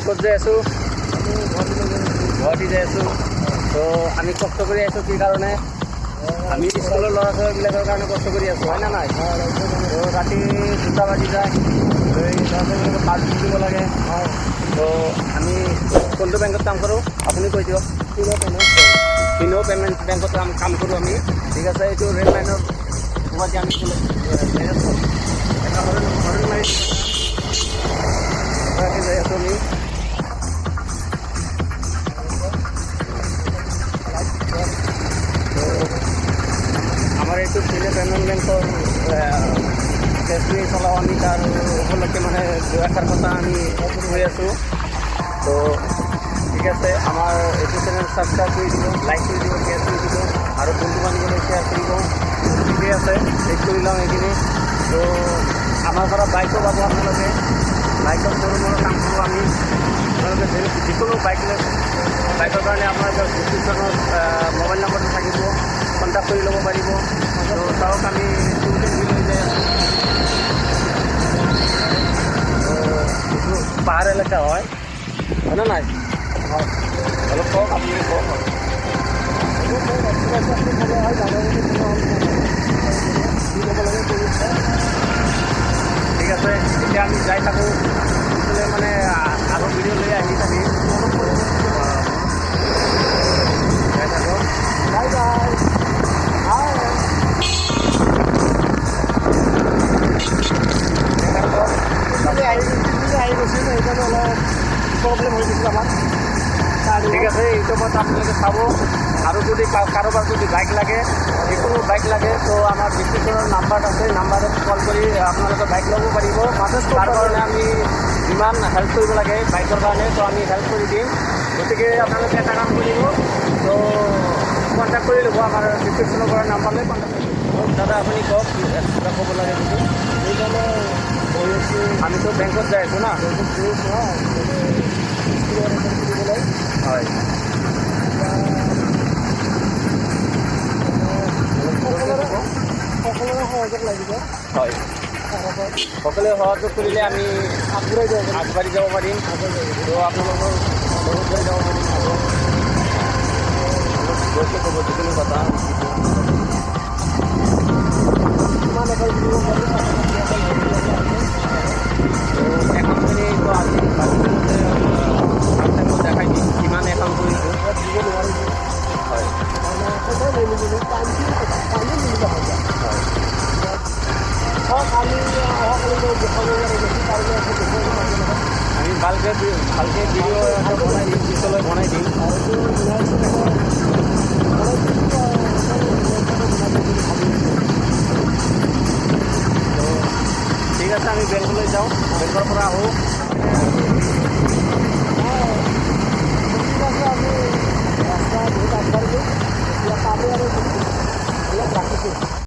ক'ত যাই আছোঁ? গুৱাহাটী যাই আছোঁ। তো আমি কষ্ট কৰি আছোঁ কি কাৰণে? আমি স্কুলৰ ল'ৰা ছোৱালীবিলাকৰ কাৰণে কষ্ট কৰি আছোঁ, হয় না নাই? তো ৰাতি 2টা বাজি যায়, ল'ৰা-ছোৱালীবিলাকক পাছ দিব লাগে। তো আমি কোনটো বেংকত কাম কৰোঁ আপুনি কৈ দিয়ক। ফিনো পেমেণ্ট বেংকত কাম কৰোঁ আমি। ঠিক আছে, এইটো ৰেল লাইনৰ গুৱাহাটী আমি যাই আছোঁ। এটা হৰেণ মাৰি যাই আছোঁ আমি। আমাৰ এইটো ফিনো পেমেণ্ট বেংকৰ ফেক্টৰী চলাওঁ আমি, তাৰ উপলক্ষে মানে দুআষাৰ কথা আমি হৈ আছোঁ। তো ঠিক আছে, আমাৰ এইটো চেনেল ছাবস্ক্ৰাইব কৰি দিব, লাইক কৰি দিব, শ্বেয়াৰ কৰি দিব আৰু বন্ধু বান্ধৱীলৈ শ্বেয়াৰ কৰিব। ঠিকে আছে, চেক কৰি লওঁ এইখিনি। তো আমাৰ পৰা বাইকো পাব আপোনালোকে, বাইকৰ শ্ব'ৰুমৰ কাম কৰোঁ আমি। আপোনালোকে যিকোনো বাইকৰ কাৰণে আপোনালোকৰ ডিছক্ৰিপশ্যনত মোবাইল নম্বৰটো থাকিব, কণ্টেক্ট কৰি ল'ব পাৰিব। তো চাওক আমি লৈ যাই আছোঁ। তো এইটো পাহাৰ এলেকা হয় না নাই? হয়, অলপ কওক, আপুনি কওক। ঠিক আছে, এতিয়া আমি যাই থাকোঁ মানে আৰু ভিডিঅ' লৈ আহি থাকি যাই থাকোঁ। Bye bye. আহি গৈছিল, সেইকাৰণে অলপ প্ৰব্লেম হৈ গৈছিল আমাৰ। ঠিক আছে, ইউটিউবত আপোনালোকে চাব। আৰু যদি কাৰোবাৰ যদি বাইক লাগে, যিকোনো বাইক লাগে, তো আমাৰ ডিছক্ৰিপশ্যনৰ নাম্বাৰ আছে, নাম্বাৰত কল কৰি আপোনালোকে বাইক ল'ব পাৰিব। তাৰ কাৰণে আমি যিমান হেল্প কৰিব লাগে বাইকৰ কাৰণে, তো আমি হেল্প কৰি দিম। গতিকে আপোনালোকে এটা কাম কৰিব, তো কণ্টেক্ট কৰি ল'ব, আমাৰ ডিছক্ৰিপশ্যনৰ পৰা নাম্বাৰ লৈ কণ্টেক্ট কৰি ল'ব। দাদা আপুনি কওক, কিবা ক'ব লাগে যদি। সেইকাৰণে আমিতো বেংকত যাই আছোঁ না। হয়, সকলোৰে সহযোগ লাগিব। হয়, সকলোৱে সহযোগ কৰিলে আমি আগবাঢ়ি যাব পাৰিম। তো আপোনালোকৰ সহযোগ কৰি যাব পাৰিম। গৈছে ক'ব যিকোনো কথা একাউণ্টখিনিতো আজি দেখাই দিম কিমান একাউণ্ট কৰিছোঁ। হয়, আমি ভালকৈ ভিডিঅ' এটা বনাই দিম, পিছলৈ বনাই দিম। ঠিক আছে, আমি বেংকলৈ যাওঁ, বেংকৰ পৰা আহোঁ।